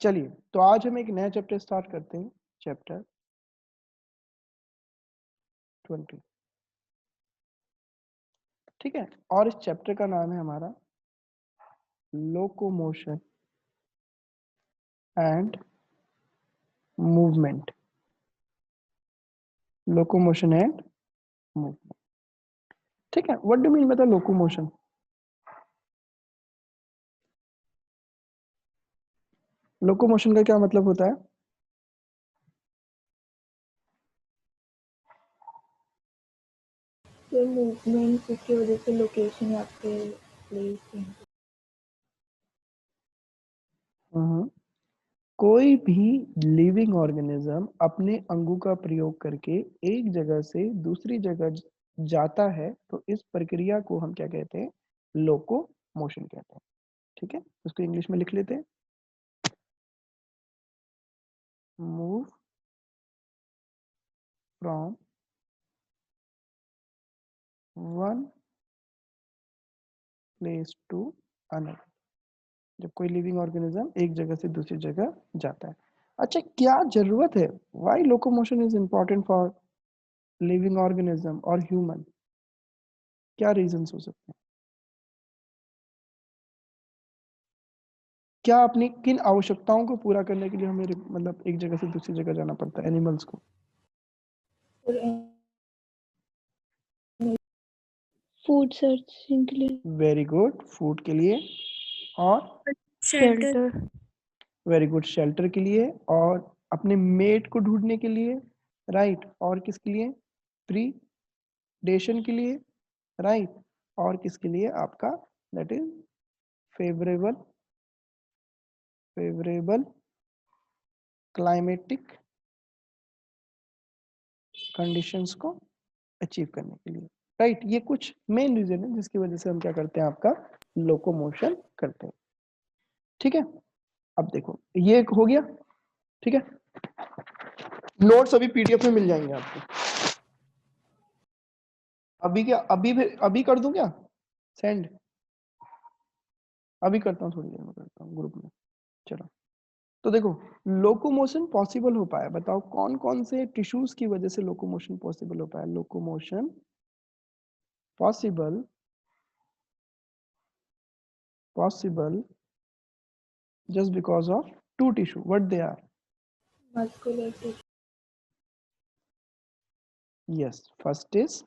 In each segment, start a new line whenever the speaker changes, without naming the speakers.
चलिए, तो आज हम एक नया चैप्टर स्टार्ट करते हैं, चैप्टर 20। ठीक है, और इस चैप्टर का नाम है हमारा locomotion and movement. Locomotion and movement. ठीक है, what do mean by locomotion? Locomotion का क्या मतलब होता है?
ये मूवमेंट जिसकी वजह से लोकेशन या फिर प्लेस चेंज।
कोई भी लिविंग ऑर्गेनिज्म अपने अंगों का प्रयोग करके एक जगह से दूसरी जगह जाता है, तो इस प्रक्रिया को हम क्या कहते हैं? लोकोमोशन कहते हैं। ठीक है, उसको इंग्लिश में लिख लेते हैं। Move from one place to another. जब कोई लिविंग ऑर्गेनिज्म एक जगह से दूसरी जगह जाता है। अच्छा, क्या जरूरत है? Why locomotion is important for living organism और ह्यूमन? क्या रीजंस हो सकते हैं? क्या अपनी किन आवश्यकताओं को पूरा करने के लिए हमें मतलब एक जगह से दूसरी जगह जाना पड़ता है एनिमल्स को?
फूड सर्चिंग के लिए,
वेरी गुड, फूड के लिए। और
शेल्टर,
वेरी गुड, शेल्टर के लिए। और अपने मेट को ढूंढने के लिए। राइट। और किसके लिए? प्रीडेशन के लिए। राइट। और किसके लिए? आपका that is favourable favourable climatic conditions को अचीव करने के लिए। राइट, ये कुछ मेन रीजन है जिसकी वजह से हम क्या करते हैं? आपका लोकोमोशन करते हैं। ठीक है, अब देखो ये हो गया। ठीक है, नोट्स अभी पीडीएफ में मिल जाएंगे आपको। अभी क्या, अभी कर दूं क्या सेंड? अभी करता हूँ, थोड़ी देर में करता हूँ ग्रुप में। चलो, तो देखो, लोकोमोशन पॉसिबल हो पाया, बताओ कौन कौन से टिश्यूज की वजह से लोकोमोशन पॉसिबल हो पाया? Locomotion possible just because of two tissue. What they are?
Muscular tissue,
Yes, first is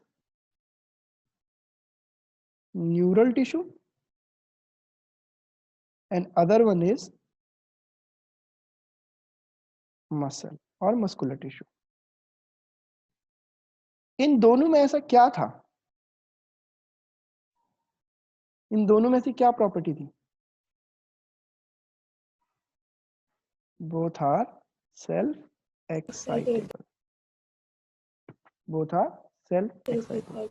neural tissue and other one is muscle और muscular tissue. इन दोनों में ऐसा क्या था? इन दोनों में से क्या प्रॉपर्टी थी? both are self excitable. both are self excitable.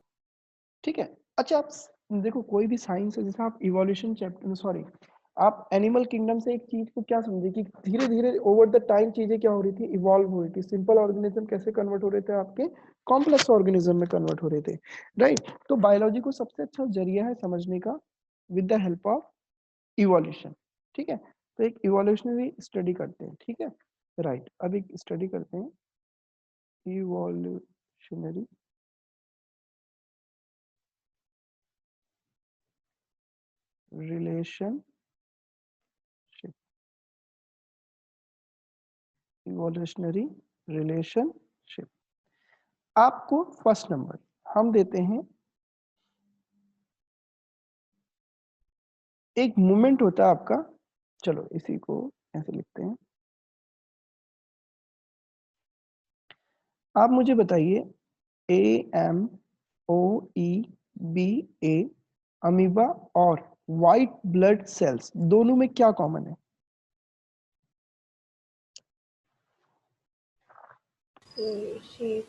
ठीक है। अच्छा, आप देखो, कोई भी साइंस है, जैसे आप इवोल्यूशन चैप्टर, सॉरी, आप एनिमल किंगडम से एक चीज को क्या समझे कि धीरे धीरे ओवर द टाइम चीजें क्या हो रही थी? इवॉल्व हो रही थी। सिंपल ऑर्गेनिज्म कैसे कन्वर्ट हो रहे थे? आपके कॉम्प्लेक्स ऑर्गेनिज्म में कन्वर्ट हो रहे थे। राइट। तो बायोलॉजी को सबसे अच्छा जरिया है समझने का with the help of evolution. ठीक है, तो एक इवोल्यूशनरी स्टडी करते हैं। ठीक है, राइट। अब एक स्टडी करते हैं इवोल्यूशनरी रिलेशनशिप। Evolutionary relationship. आपको फर्स्ट नंबर हम देते हैं, एक मूवमेंट होता है आपका। चलो इसी को ऐसे लिखते हैं। आप मुझे बताइए, AMOEBA अमीबा और व्हाइट ब्लड सेल्स दोनों में क्या कॉमन है?
शेप,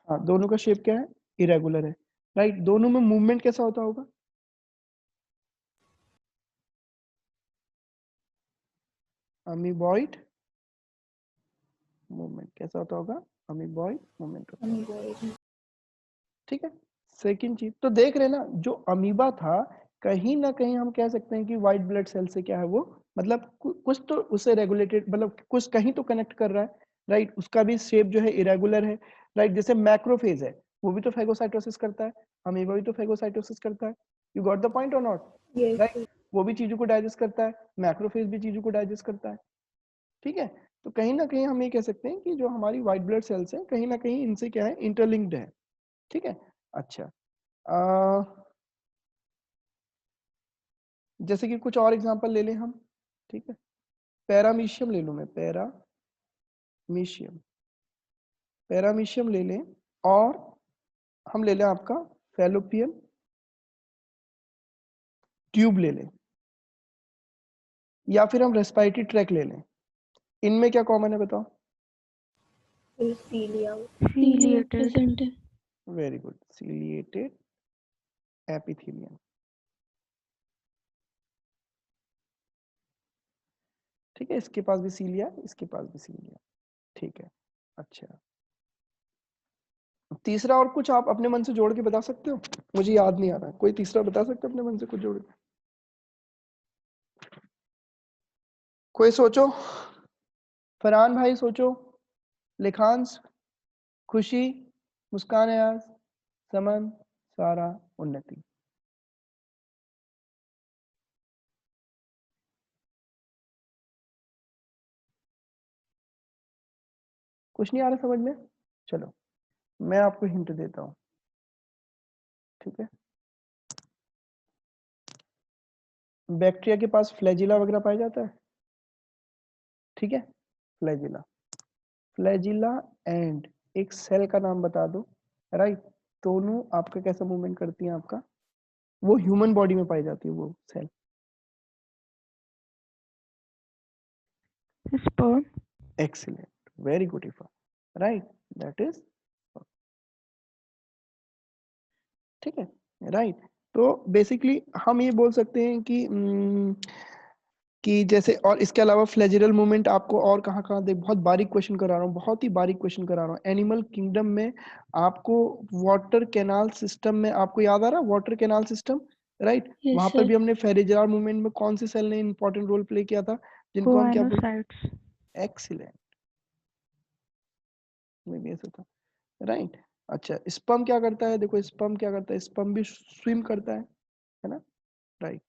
हाँ, दोनों का शेप क्या है? इरेगुलर है। राइट। दोनों में मूवमेंट कैसा होता होगा? अमीबॉइड मूवमेंट कैसा होता होगा? अमीबॉइड मूवमेंट होता होगा। ठीक है, सेकंड चीज तो देख रहे ना, जो अमीबा था कहीं ना कहीं हम कह सकते हैं कि व्हाइट ब्लड सेल से क्या है वो, मतलब कुछ तो उसे रेगुलेटेड, मतलब कुछ कहीं तो कनेक्ट कर रहा है, राइट। उसका भी शेप जो है इरेगुलर है, राइट। जैसे मैक्रोफेज है, वो भी तो फेगोसाइटोसिस करता है, अमीबा भी तो फेगोसाइटोसिस करता है। यू गॉट द पॉइंट और नॉट, राइट। वो भी चीजों को डाइजेस्ट करता है, मैक्रोफेज भी चीजों को डाइजेस्ट करता है, ठीक है। तो कहीं ना कहीं हम ये कह सकते हैं कि जो हमारी व्हाइट ब्लड सेल्स है कहीं ना कहीं इनसे क्या है, इंटरलिंक्ड है, ठीक है। अच्छा, जैसे कि कुछ और एग्जांपल ले लें हम, ठीक है। पैरामीशियम ले लूं मैं, पैरामीशियम, पैरामीशियम ले लें, और हम ले लें आपका फैलोपियन ट्यूब ले लें, या फिर हम रेस्पिरेटरी ट्रैक ले लें। इनमें क्या कॉमन है बताओ?
सीलिया प्रेजेंट है।
वेरी गुड, सीलिएटेड एपिथेलियम, ठीक है। इसके पास भी सीलिया, इसके पास भी सीलिया, ठीक है। अच्छा, तीसरा और कुछ आप अपने मन से जोड़ के बता सकते हो? मुझे याद नहीं आ रहा, कोई तीसरा बता सकते हो अपने मन से कुछ जोड़ के? कोई सोचो, फरहान भाई सोचो, लिखांश, खुशी, मुस्कान, अयाज, समन, सारा, उन्नति। कुछ नहीं आ रहा समझ में? चलो मैं आपको हिंट देता हूं, ठीक है। बैक्टीरिया के पास फ्लैजिला वगैरह पाया जाता है, ठीक है। फ्लैजिला, फ्लैजिला एंड एक सेल का नाम बता दो, राइट। दोनों आपका कैसा मूवमेंट करती हैं आपका, वो ह्यूमन बॉडी में पाई जाती है वो cell?
Sperm.
Excellent, very good Ifa, right, that is, ठीक है, राइट। तो बेसिकली हम ये बोल सकते हैं कि जैसे, और इसके अलावा फ्लैजिरल मूवमेंट आपको और कहाँ कहाँ देख, बहुत बारीक क्वेश्चन करा रहा हूँ, बहुत ही बारीक क्वेश्चन करा रहा हूँ। एनिमल किंगडम में आपको वाटर कैनाल सिस्टम में आपको याद आ रहा है, वाटर कैनाल सिस्टम, राइट। वहां पर भी हमने फ्लैजिरल मूवमेंट में कौन से सेल ने इंपॉर्टेंट रोल प्ले किया था, जिनको हम क्या बोलते? एक्सीलेंट, में भी ऐसा था, राइट। अच्छा, स्पर्म क्या करता है? देखो स्पर्म क्या करता है, स्पर्म भी स्विम करता है ना, राइट,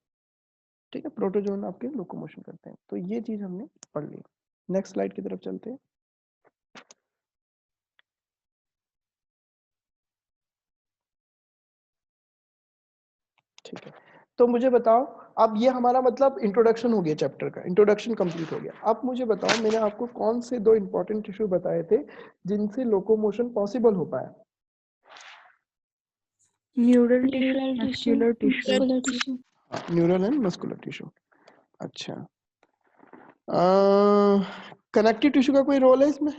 ठीक है। प्रोटोजोन आपके लोकोमोशन करते हैं। तो ये चीज हमने पढ़ ली। नेक्स्ट स्लाइड की तरफ चलते हैं, ठीक है। तो मुझे बताओ, अब ये हमारा मतलब इंट्रोडक्शन हो गया, चैप्टर का इंट्रोडक्शन कंप्लीट हो गया। अब मुझे बताओ, मैंने आपको कौन से दो इंपॉर्टेंट टिश्यू बताए थे जिनसे लोकोमोशन पॉसिबल हो पाया?
Neural tissue, muscular tissue.
Neural and muscular tissue. अच्छा, कनेक्टिव टिश्यू का कोई रोल है इसमें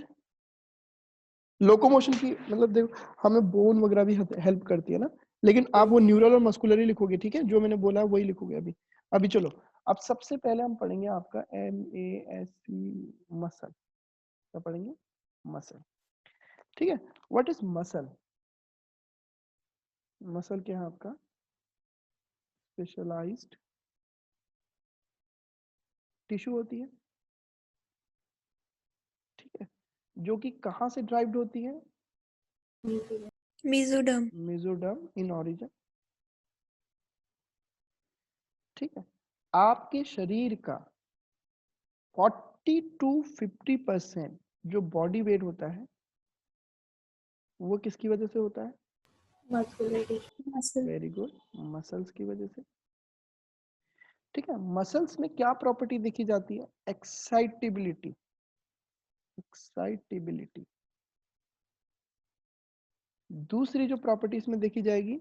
लोकोमोशन की? मतलब देखो, हमें बोन वगैरह भी हेल्प करती है ना, लेकिन आप वो न्यूरल और मस्कुलर ही लिखोगे, ठीक है। जो मैंने बोला है वही लिखोगे अभी। अभी चलो, अब सबसे पहले हम पढ़ेंगे आपका MASC, मसल। क्या पढ़ेंगे? मसल, ठीक है। What is muscle? मसल क्या है आपका? स्पेशलाइज्ड टिश्यू होती है, ठीक है, जो कि कहाँ से ड्राइव्ड होती है?
मेसोडर्म।
मेसोडर्म इन ओरिजिन, ठीक है। आपके शरीर का 40 to 50% जो बॉडी वेट होता है वो किसकी वजह से होता है? वेरी गुड, मसल्स की वजह से, ठीक है। मसल्स में क्या प्रॉपर्टी देखी जाती है? Excitability, excitability. दूसरी जो प्रॉपर्टी इसमें देखी जाएगी,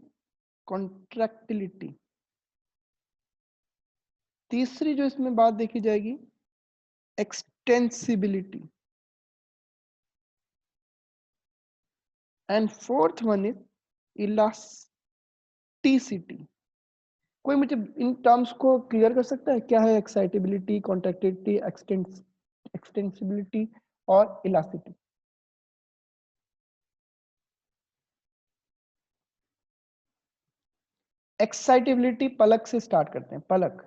कॉन्ट्रैक्टिलिटी। तीसरी जो इसमें बात देखी जाएगी, extensibility. And fourth one is elasticity. कोई मुझे इन टर्म्स को क्लियर कर सकता है? क्या है एक्साइटेबिलिटी, कॉन्ट्रैक्टिलिटी, एक्सटेंसिबिलिटी और इलास्टिसिटी? एक्साइटेबिलिटी पलक से स्टार्ट करते हैं। पलक,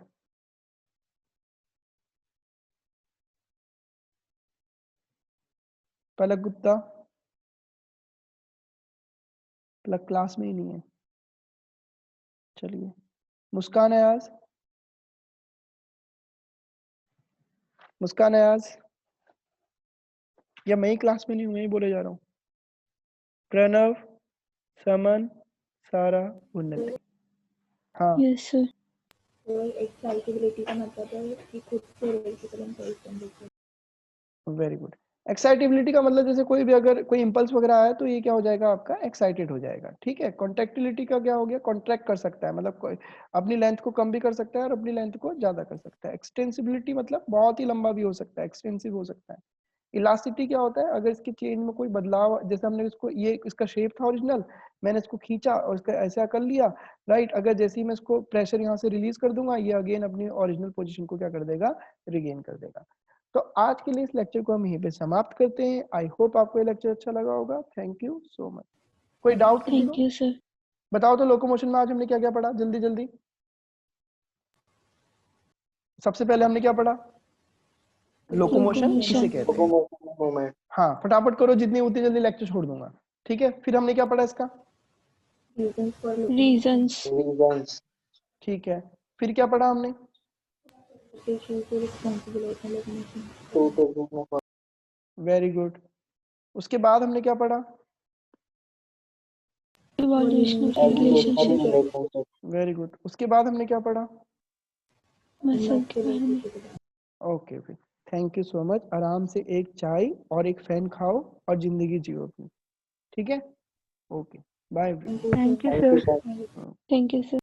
पलक गुप्ता, पलक क्लास में ही नहीं है। चलिए, मुस्कान अयाज, मुस्कान अयाज, या मैं ही क्लास में नहीं हूँ, मैं ही बोले जा रहा हूँ। प्रणव, समन, सारा, उन्नति। हाँ,
यस सर।
और एक्साइटेबिलिटी का मतलब है कि खुद से relatable impulse.
Very good. Excitability का मतलब जैसे कोई भी अगर कोई इंपल्स वगैरह आया तो ये क्या हो जाएगा आपका, एक्साइटेड हो जाएगा। ठीक है। कॉन्ट्रैक्टिलिटी का क्या हो गया, कॉन्ट्रैक्ट कर सकता है, मतलब कोई अपनी लेंथ को कम भी कर सकता है और अपनी लेंथ को ज्यादा कर सकता है। एक्सटेंसिबिलिटी मतलब बहुत ही लंबा भी हो सकता है, एक्सटेंसिव हो सकता है। इलास्टिसिटी क्या होता है, अगर इसकी चेन में कोई बदलाव, जैसे हमने इसको, ये इसका शेप था ओरिजिनल, मैंने इसको खींचा और इसका ऐसा कर लिया, राइट। अगर जैसे ही मैं इसको प्रेशर यहाँ से रिलीज कर दूंगा, ये अगेन अपनी ओरिजिनल पोजीशन को क्या कर देगा, रिगेन कर देगा। तो आज के लिए इस लेक्चर को हम यहीं पे समाप्त करते हैं। आई होप आपको ये लेक्चर अच्छा लगा होगा। Thank you so much. कोई डाउट किसी को?
Thank you sir.
बताओ तो लोकोमोशन में आज हमने क्या क्या पढ़ा, जल्दी जल्दी। सबसे पहले हमने क्या पढ़ा, लोकोमोशन किसे कहते हैं। हाँ, फटाफट करो, जितनी उतनी जल्दी लेक्चर छोड़ दूंगा। ठीक है। फिर हमने क्या पढ़ा इसका,
रीजंस।
ठीक है। फिर क्या पढ़ा हमने, वेरी गुड। उसके बाद हमने क्या पढ़ा,
evolution of relationship.
Very good. उसके बाद हमने क्या पढ़ा,
मसल के बारे में।
Okay okay. Thank you so much. आराम से एक चाय और एक फैन खाओ और जिंदगी जियो अपनी। ठीक है। Okay, bye.
Thank you sir. Thank you sir.